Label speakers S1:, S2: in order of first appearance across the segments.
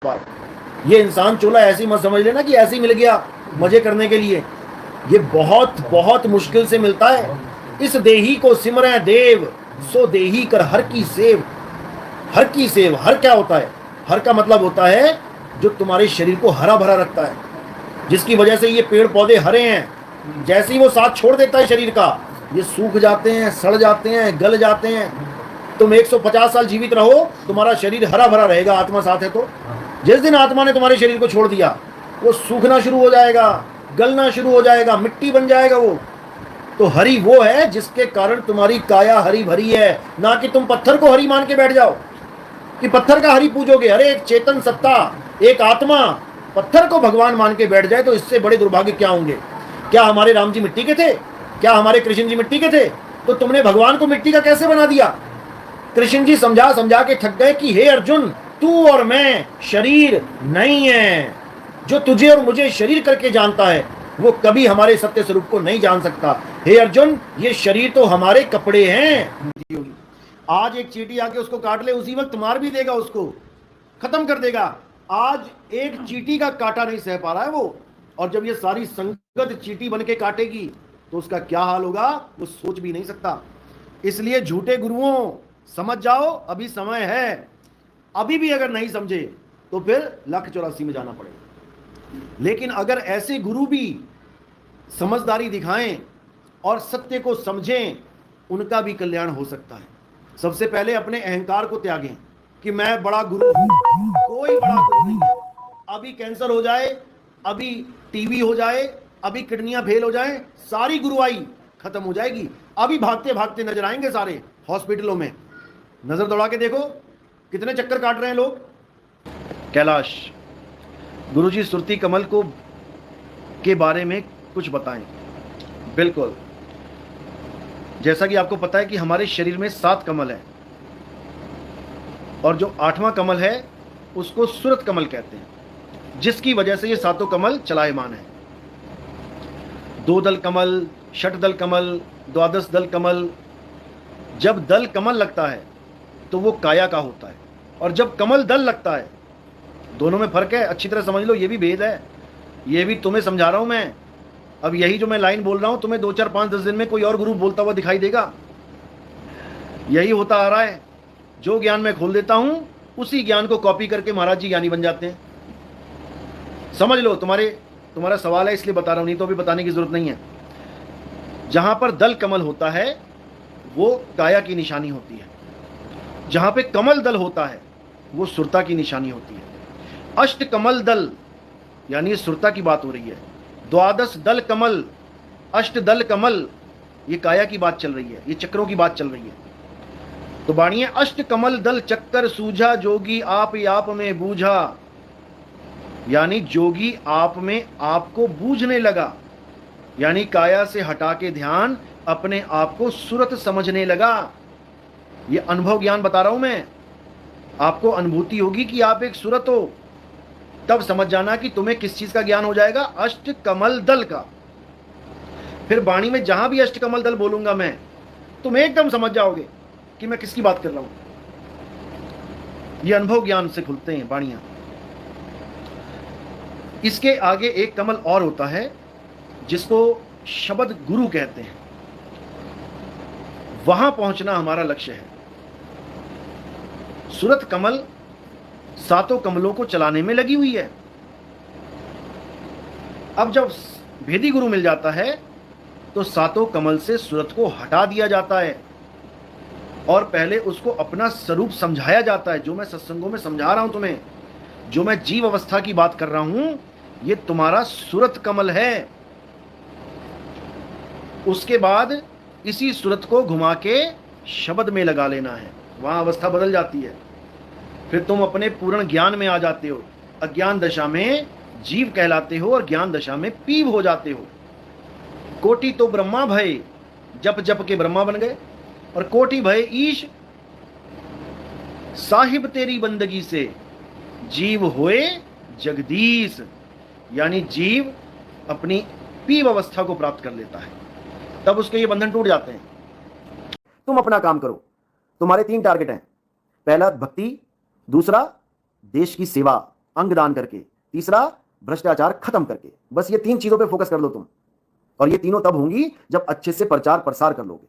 S1: बात। ये इंसान चूल्हा ऐसी मत समझ लेना कि ऐसे ही मिल गया मजे करने के लिए। ये बहुत बहुत मुश्किल से मिलता है। इस देही को सिमरे देव, सो देही कर हर की सेव। हर की सेव, हर क्या होता है? हर का मतलब होता है जो तुम्हारे शरीर को हरा भरा रखता है, जिसकी वजह से ये पेड़ पौधे हरे हैं। जैसे ही वो साथ छोड़ देता है शरीर का, ये सूख जाते हैं, सड़ जाते हैं, गल जाते हैं। तुम 150 साल जीवित रहो, तुम्हारा शरीर हरा भरा रहेगा, आत्मा साथ है तो। जिस दिन आत्मा ने तुम्हारे शरीर को छोड़ दिया, वो सूखना शुरू हो जाएगा, गलना शुरू हो जाएगा, मिट्टी बन जाएगा वो। तो हरी वो है जिसके कारण तुम्हारी काया हरी भरी है, ना कि तुम पत्थर को हरी मान के बैठ जाओ कि पत्थर का हरी पूजोगे। अरे एक चेतन सत्ता, एक आत्मा पत्थर को भगवान मान के बैठ जाए तो इससे बड़े दुर्भाग्य क्या होंगे? क्या हमारे राम जी मिट्टी के थे? क्या हमारे कृष्ण जी मिट्टी के थे? तो तुमने भगवान को मिट्टी का कैसे बना दिया? कृष्ण जी समझा समझा के थक गए कि हे अर्जुन, तू और मैं शरीर नहीं है। जो तुझे और मुझे शरीर करके जानता है, वो कभी हमारे सत्य स्वरूप को नहीं जान सकता। हे अर्जुन, ये शरीर तो हमारे कपड़े हैं। आज एक चींटी आके उसको काट ले, उसी वक्त मार भी देगा, उसको खत्म कर देगा। आज एक चींटी का काटा नहीं सह पा रहा है वो, और जब ये सारी संगत चींटी बन के काटेगी तो उसका क्या हाल होगा, वो सोच भी नहीं सकता। इसलिए झूठे गुरुओं, समझ जाओ, अभी समय है। अभी भी अगर नहीं समझे तो फिर 1,84 में जाना पड़ेगा। लेकिन अगर ऐसे गुरु भी समझदारी दिखाएं और सत्य को समझें, उनका भी कल्याण हो सकता है। सबसे पहले अपने अहंकार को त्यागें कि मैं बड़ा गुरु हूं। कोई बड़ा गुरु नहीं है। अभी कैंसर हो जाए, अभी टीबी हो जाए, अभी किडनियां फेल हो जाएं, सारी गुरुआई खत्म हो जाएगी। अभी भागते भागते नजर आएंगे सारे हॉस्पिटलों में। नजर दौड़ा के देखो कितने चक्कर काट रहे हैं लोग। कैलाश गुरुजी, सुरती कमल को के बारे में कुछ बताएं। बिल्कुल, जैसा कि आपको पता है कि हमारे शरीर में 7 कमल है, और जो 8वां कमल है उसको सुरत कमल कहते हैं, जिसकी वजह से ये 7 कमल चलायमान है। 2 दल कमल, षट दल कमल, 12 दल कमल। जब दल कमल लगता है तो वो काया का होता है, और जब कमल दल लगता है, दोनों में फर्क है। अच्छी तरह समझ लो, ये भी भेद है। ये भी तुम्हें समझा रहा हूं मैं। अब यही जो मैं लाइन बोल रहा हूं, तुम्हें 2, 4, 5, 10 दिन में कोई और गुरु बोलता हुआ दिखाई देगा। यही होता आ रहा है। जो ज्ञान मैं खोल देता हूं, उसी ज्ञान को कॉपी करके महाराज जी ज्ञानी बन जाते हैं। समझ लो, तुम्हारा सवाल है इसलिए बता रहा हूं, नहीं तो अभी बताने की जरूरत नहीं है। जहां पर दल कमल होता है वो काया की निशानी होती है, जहां पे कमल दल होता है वो सुरता की निशानी होती है। अष्ट कमल दल, यानी सुरता की बात हो रही है। 12 दल कमल, अष्ट दल कमल, ये काया की बात चल रही है, ये चक्रों की बात चल रही है। तो बाणीय अष्ट कमल दल चक्कर सूझा, जोगी आप में बूझा। यानी जोगी आप में आपको बूझने लगा, यानी काया से हटा के ध्यान अपने आप को सुरत समझने लगा। ये अनुभव ज्ञान बता रहा हूं मैं। आपको अनुभूति होगी कि आप एक सुरत हो, तब समझ जाना कि तुम्हें किस चीज का ज्ञान हो जाएगा, अष्ट कमल दल का। फिर वाणी में जहां भी अष्ट कमल दल बोलूंगा मैं, तुम एकदम समझ जाओगे कि मैं किसकी बात कर रहा हूं। ये अनुभव ज्ञान से खुलते हैं वाणियां। इसके आगे एक कमल और होता है जिसको शब्द गुरु कहते हैं। वहां पहुंचना हमारा लक्ष्य है। सुरत कमल 7 कमलों को चलाने में लगी हुई है। अब जब भेदी गुरु मिल जाता है तो 7 कमल से सुरत को हटा दिया जाता है, और पहले उसको अपना स्वरूप समझाया जाता है। जो मैं सत्संगों में समझा रहा हूं तुम्हें, जो मैं जीव अवस्था की बात कर रहा हूं, ये तुम्हारा सुरत कमल है। उसके बाद इसी सुरत को घुमा के शब्द में लगा लेना है, वहां अवस्था बदल जाती है। फिर तुम अपने पूर्ण ज्ञान में आ जाते हो। अज्ञान दशा में जीव कहलाते हो और ज्ञान दशा में पीव हो जाते हो। कोटि तो ब्रह्मा भय, जप जप के ब्रह्मा बन गए, और कोटि भय ईश, साहिब तेरी बंदगी से जीव होए जगदीश। यानी जीव अपनी पीव अवस्था को प्राप्त कर लेता है, तब उसके ये बंधन टूट जाते हैं। तुम अपना काम करो। तुम्हारे 3 टारगेट हैं। पहला भक्ति, दूसरा देश की सेवा, अंग दान करके, तीसरा भ्रष्टाचार खत्म करके। बस ये 3 चीजों पे फोकस कर लो तुम, और ये तीनों तब होंगी जब अच्छे से प्रचार प्रसार कर लोगे।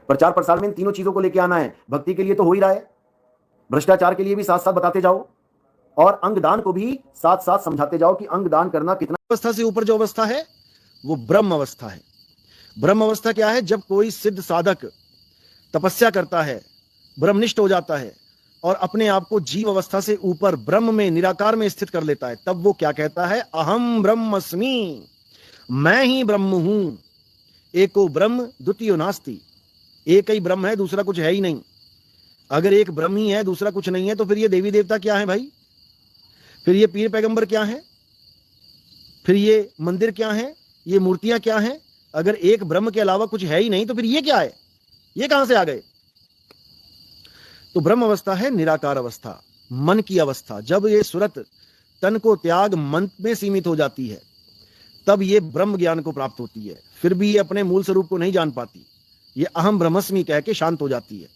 S1: प्रचार प्रसार में इन तीनों चीजों को लेके आना है। भक्ति के लिए तो हो ही रहा है, भ्रष्टाचार के लिए भी साथ साथ बताते जाओ, और अंगदान को भी साथ साथ समझाते जाओ कि अंगदान करना कितना। अवस्था से ऊपर जो अवस्था है वो ब्रह्म अवस्था है। ब्रह्म अवस्था क्या है? जब कोई सिद्ध साधक तपस्या करता है, ब्रह्मनिष्ठ हो जाता है और अपने आप को जीव अवस्था से ऊपर ब्रह्म में, निराकार में स्थित कर लेता है, तब वो क्या कहता है? अहम ब्रह्मस्मि, मैं ही ब्रह्म हूं। एको ब्रह्म द्वितीयो नास्ति, एक ही ब्रह्म है, दूसरा कुछ है ही नहीं। अगर एक ब्रह्म ही है, दूसरा कुछ नहीं है, तो फिर ये देवी देवता क्या है भाई? फिर ये पीर पैगंबर क्या है? फिर ये मंदिर क्या है? ये मूर्तियां क्या हैं? अगर एक ब्रह्म के अलावा कुछ है ही नहीं, तो फिर ये क्या है? ये कहां से आ गए? तो ब्रह्म अवस्था है निराकार अवस्था, मन की अवस्था। जब ये सुरत तन को त्याग मन में सीमित हो जाती है, तब ये ब्रह्म ज्ञान को प्राप्त होती है। फिर भी ये अपने मूल स्वरूप को नहीं जान पाती, ये अहम ब्रह्मस्मि कह के शांत हो जाती है,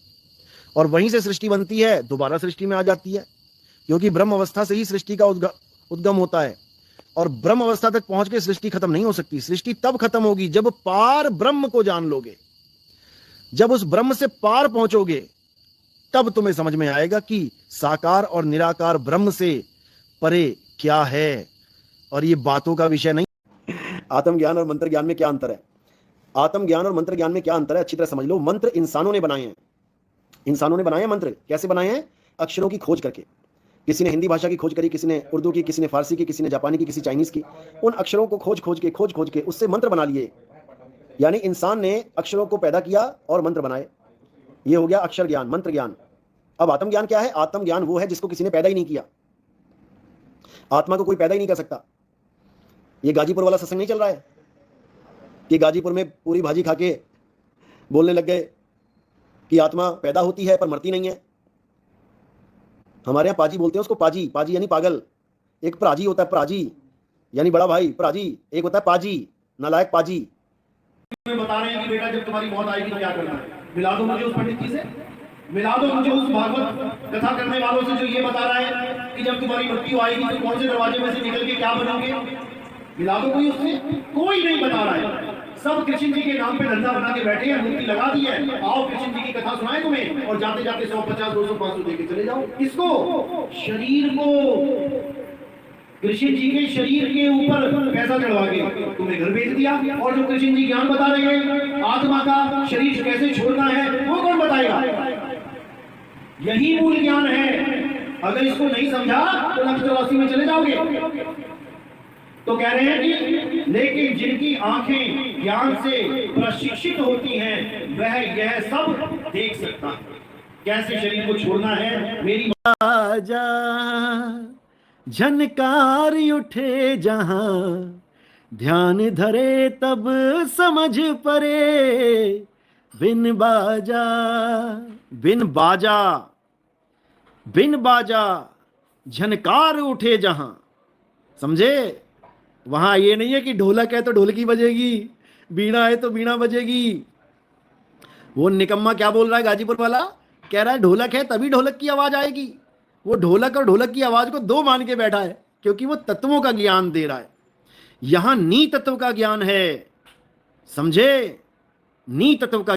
S1: और वहीं से सृष्टि बनती है, दोबारा सृष्टि में आ जाती है, क्योंकि ब्रह्म अवस्था से ही सृष्टि का उद्गम होता है। और ब्रह्म अवस्था तक पहुंच के सृष्टि खत्म नहीं हो सकती। सृष्टि तब खत्म होगी जब पार ब्रह्म को जान लोगे। जब उस ब्रह्म से पार पहुंचोगे, तब तुम्हें समझ में आएगा कि साकार और निराकार ब्रह्म से परे क्या है। और ये बातों का विषय नहीं। आत्मज्ञान और मंत्र ज्ञान में क्या अंतर है? आत्मज्ञान और मंत्र ज्ञान में क्या अंतर है, अच्छी तरह समझ लो। मंत्र इंसानों ने बनाए हैं, इंसानों ने बनाए हैं मंत्र। कैसे बनाए हैं? अक्षरों की खोज करके। किसी ने हिंदी भाषा की खोज करी, किसी ने उर्दू की, किसी ने फारसी की, किसी ने जापानी की, किसी चाइनीज की। उन अक्षरों को खोज खोज के उससे मंत्र बना लिए। यानी इंसान ने अक्षरों को पैदा किया और मंत्र बनाए। ये हो गया अक्षर ज्ञान, मंत्र ज्ञान। अब आत्मज्ञान क्या है? आत्मज्ञान वो है जिसको किसी ने पैदा ही नहीं किया। आत्मा को कोई पैदा ही नहीं कर सकता। ये गाजीपुर वाला सत्संग नहीं चल रहा है कि गाजीपुर में पूरी भाजी खा के बोलने लग गए कि आत्मा पैदा होती है पर मरती नहीं है। हमारे यहाँ पाजी बोलते हैं उसको, पाजी। पाजी यानी पागल। एक प्राजी होता है, प्राजी यानी बड़ा भाई, प्राजी। एक होता है पाजी, नालायक पाजी। बता रहे हैं कि बेटा जब तुम्हारी मौत आएगी तो क्या करना है? मिला दो मुझे उस पंडित जी से, मिला दो मुझे उस भागवत कथा करने वालों से जो ये बता रहा है कि जब तुम्हारी मृत्यु आएगी तो कौन से दरवाजे में से निकल के क्या बनोगे। मिला दो कोई उससे। कोई नहीं बता रहा है। सब कृष्ण जी के नाम पे धंधा बना के बैठे हैं, मूर्ति लगा दी है। आओ कृष्ण जी की कथा सुनाए तुम्हें, और जाते जाते 150, 200, 500 देके चले जाओ। किसको? शरीर को। कृष्ण जी के शरीर के ऊपर पैसा चढ़वा के तुम्हें घर भेज दिया। और जो कृष्ण जी ज्ञान बता रहे हैं आत्मा का शरीर कैसे छोड़ना है, वो कौन बताएगा? यही मूल ज्ञान है। अगर इसको नहीं समझा तो 184 में चले जाओगे। तो कह रहे हैं कि लेकिन जिनकी आंखें ज्ञान से प्रशिक्षित होती हैं, वह यह सब देख सकता है कैसे शरीर को छोड़ना है। मेरी आजा झनकार उठे जहां, ध्यान धरे तब समझ परे। बिन बाजा, बिन बाजा, बिन बाजा झनकार उठे जहां। समझे? वहां ये नहीं है कि ढोलक है तो ढोलकी बजेगी, बीणा है तो बीणा बजेगी। वो निकम्मा क्या बोल रहा है गाजीपुर वाला? कह रहा है ढोलक है तभी ढोलक की आवाज आएगी। वो ढोलक और ढोलक की आवाज को दो मान के बैठा है, क्योंकि वो तत्वों का ज्ञान दे रहा है। यहां नी तत्व का ज्ञान है, समझे? नी तत्व का